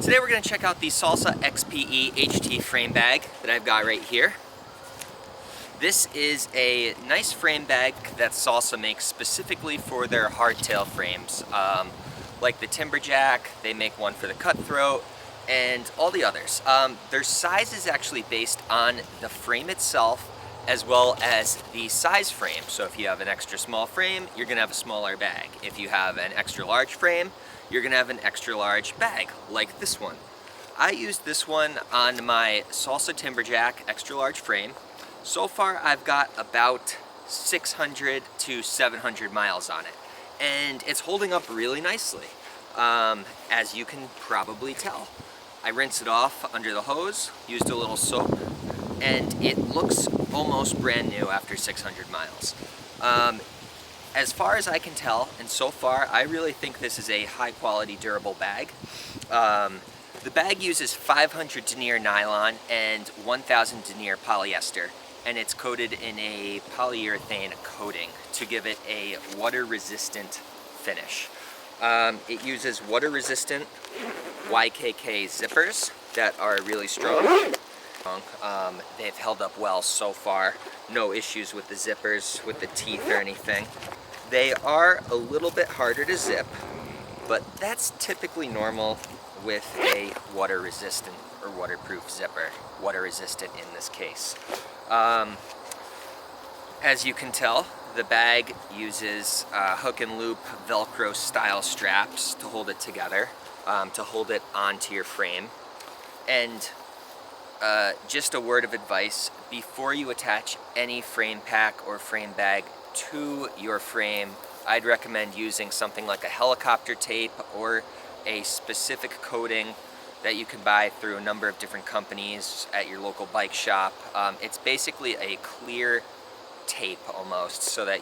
Today we're going to check out the Salsa EXP HT frame bag that I've got right here. This is a nice frame bag that Salsa makes specifically for their hardtail frames. Like the Timberjack, they make one for the Cutthroat, and all the others. Their size is actually based on the frame itself as well as the size frame. So if you have an extra small frame, you're going to have a smaller bag. If you have an extra large frame, you're going to have an extra large bag, like this one. I used this one on my Salsa Timberjack extra large frame. So far I've got about 600 to 700 miles on it, and it's holding up really nicely, as you can probably tell. I rinsed it off under the hose, used a little soap, and it looks almost brand new after 600 miles. As far as I can tell, and so far, I really think this is a high quality durable bag. The bag uses 500 denier nylon and 1000 denier polyester, and it's coated in a polyurethane coating to give it a water resistant finish. It uses water resistant YKK zippers that are really strong. They've held up well so far. No issues with the zippers, with the teeth or anything. They are a little bit harder to zip, but that's typically normal with a water resistant or waterproof zipper. Water resistant in this case. As you can tell, the bag uses hook and loop Velcro style straps to hold it together, to hold it onto your frame. And just a word of advice, before you attach any frame pack or frame bag to your frame, I'd recommend using something like a helicopter tape or a specific coating that you can buy through a number of different companies at your local bike shop. It's basically a clear tape almost, so that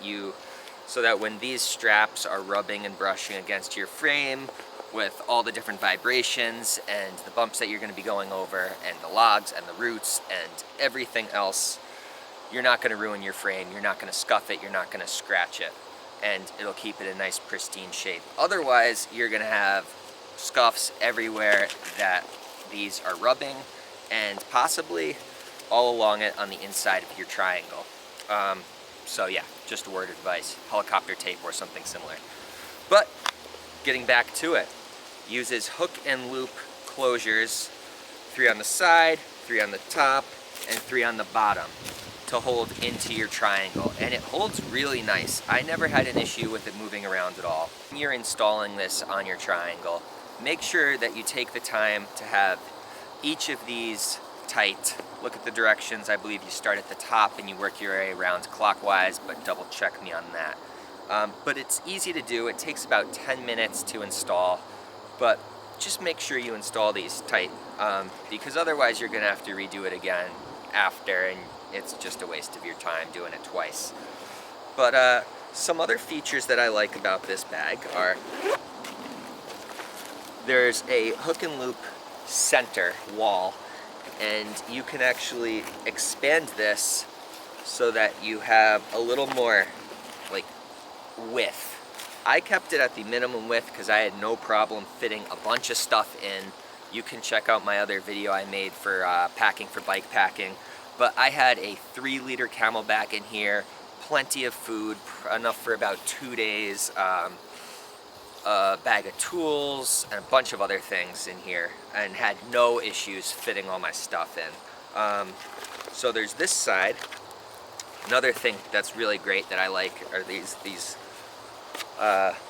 when these straps are rubbing and brushing against your frame with all the different vibrations and the bumps that you're going to be going over and the logs and the roots and everything else, you're not going to ruin your frame, you're not going to scuff it, you're not going to scratch it, and it'll keep it in nice pristine shape. Otherwise, you're going to have scuffs everywhere that these are rubbing, and possibly all along it on the inside of your triangle. So yeah, just a word of advice, helicopter tape or something similar. But getting back to it, uses hook and loop closures, 3 on the side, 3 on the top, and 3 on the bottom to hold into your triangle, and it holds really nice. I never had an issue with it moving around at all. When you're installing this on your triangle, make sure that you take the time to have each of these tight. Look at the directions. I believe you start at the top and you work your way around clockwise, but double check me on that. But it's easy to do. It takes about 10 minutes to install, but just make sure you install these tight, because otherwise you're going to have to redo it again after, and it's just a waste of your time doing it twice. But some other features that I like about this bag are there's a hook and loop center wall, and you can actually expand this so that you have a little more like width. I kept it at the minimum width because I had no problem fitting a bunch of stuff in. You can check out my other video I made for packing for bike packing. But I had a 3-liter Camelback in here, plenty of food, enough for about 2 days, a bag of tools, and a bunch of other things in here, and had no issues fitting all my stuff in. So there's this side. Another thing that's really great that I like are these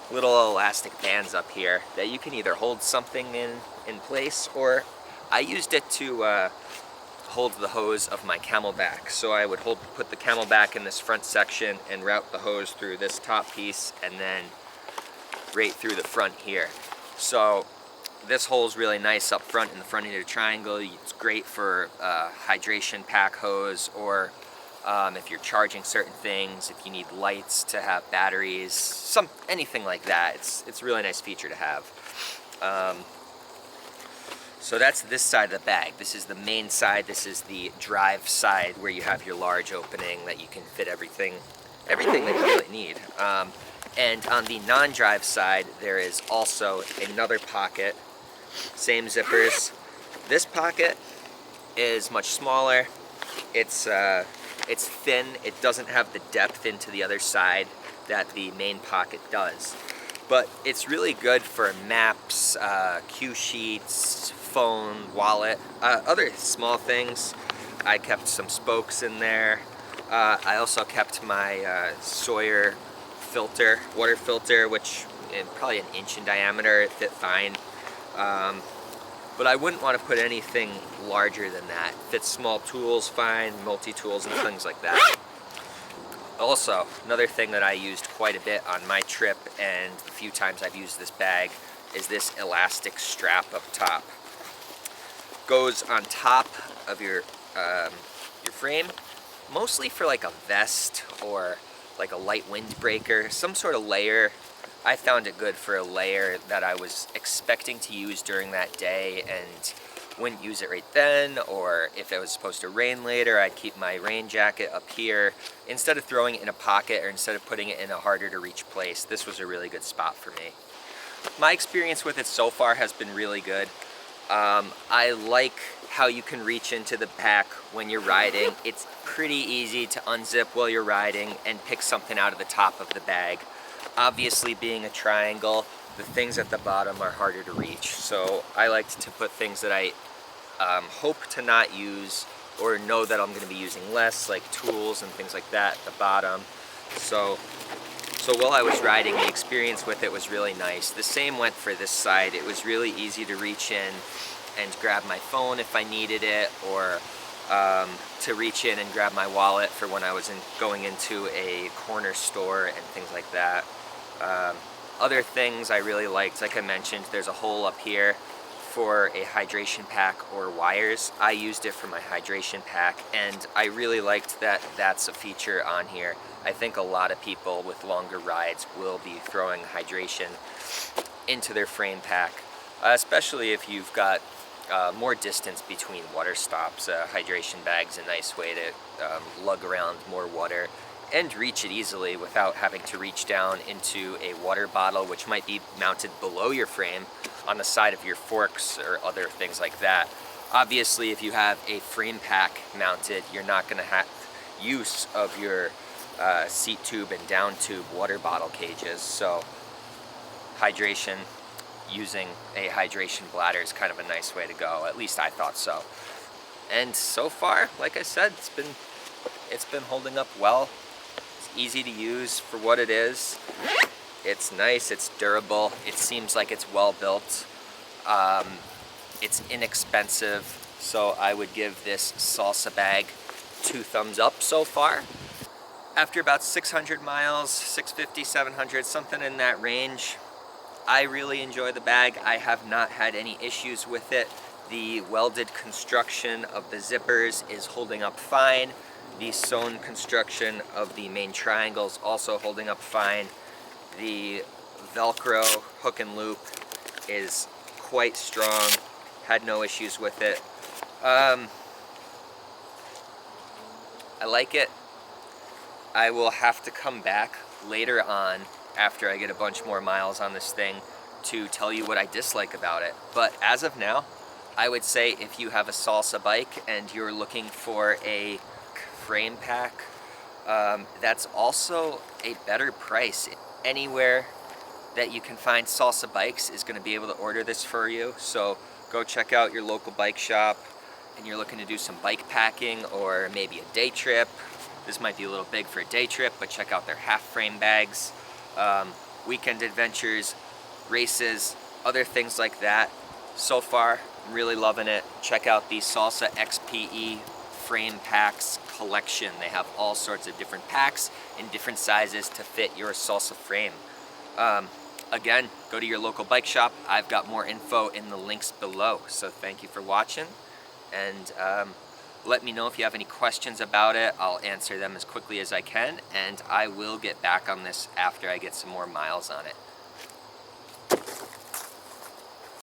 little elastic bands up here that you can either hold something in place, or I used it to hold the hose of my Camelback. So I would put the Camelback in this front section and route the hose through this top piece and then right through the front here. So this hole's really nice up front in the front of your triangle. It's great for hydration pack hose, or if you're charging certain things, if you need lights to have batteries, anything like that. It's a really nice feature to have. So that's this side of the bag. This is the main side. This is the drive side where you have your large opening that you can fit everything that you really need. And on the non-drive side, there is also another pocket same zippers. This pocket is much smaller. It's thin. It doesn't have the depth into the other side that the main pocket does. But it's really good for maps, cue sheets, phone, wallet, other small things. I kept some spokes in there. I also kept my Sawyer water filter, which is probably an inch in diameter. It fit fine. But I wouldn't want to put anything larger than that. Fits small tools fine, multi-tools and things like that. Also, another thing that I used quite a bit on my trip and the few times I've used this bag is this elastic strap up top. Goes on top of your frame, mostly for like a vest or like a light windbreaker, some sort of layer. I found it good for a layer that I was expecting to use during that day and wouldn't use it right then, or if it was supposed to rain later, I'd keep my rain jacket up here. Instead of throwing it in a pocket or instead of putting it in a harder to reach place, this was a really good spot for me. My experience with it so far has been really good. I like how you can reach into the pack when you're riding. It's pretty easy to unzip while you're riding and pick something out of the top of the bag. Obviously, being a triangle, the things at the bottom are harder to reach. So I like to put things that I hope to not use or know that I'm going to be using less, like tools and things like that at the bottom. So while I was riding, the experience with it was really nice. The same went for this side. It was really easy to reach in and grab my phone if I needed it, or to reach in and grab my wallet for when I was going into a corner store and things like that. Other things I really liked, like I mentioned, there's a hole up here for a hydration pack or wires. I used it for my hydration pack, and I really liked that that's a feature on here. I think a lot of people with longer rides will be throwing hydration into their frame pack, especially if you've got more distance between water stops. Hydration bag's a nice way to lug around more water and reach it easily without having to reach down into a water bottle, which might be mounted below your frame on the side of your forks or other things like that. Obviously, if you have a frame pack mounted, you're not going to have use of your seat tube and down tube water bottle cages. So hydration, using a hydration bladder is kind of a nice way to go. At least I thought so. And so far, like I said, it's been holding up well. It's easy to use for what it is. It's nice, it's durable, it seems like it's well built. It's inexpensive, so I would give this Salsa bag 2 thumbs up so far. After about 600 miles, 650, 700, something in that range, I really enjoy the bag. I have not had any issues with it. The welded construction of the zippers is holding up fine. The sewn construction of the main triangles also holding up fine. The Velcro hook and loop is quite strong. Had no issues with it. I like it. I will have to come back later on after I get a bunch more miles on this thing to tell you what I dislike about it. But as of now, I would say if you have a Salsa bike and you're looking for a frame pack, that's also a better price. Anywhere that you can find Salsa bikes is going to be able to order this for you. So go check out your local bike shop and you're looking to do some bike packing or maybe a day trip. This might be a little big for a day trip, but check out their half frame bags. Weekend adventures, races, other things like that. So far, I'm really loving it. Check out the Salsa EXP frame packs collection. They have all sorts of different packs in different sizes to fit your Salsa frame. Again, go to your local bike shop. I've got more info in the links below. So thank you for watching, and let me know if you have any questions about it. I'll answer them as quickly as I can, and I will get back on this after I get some more miles on it.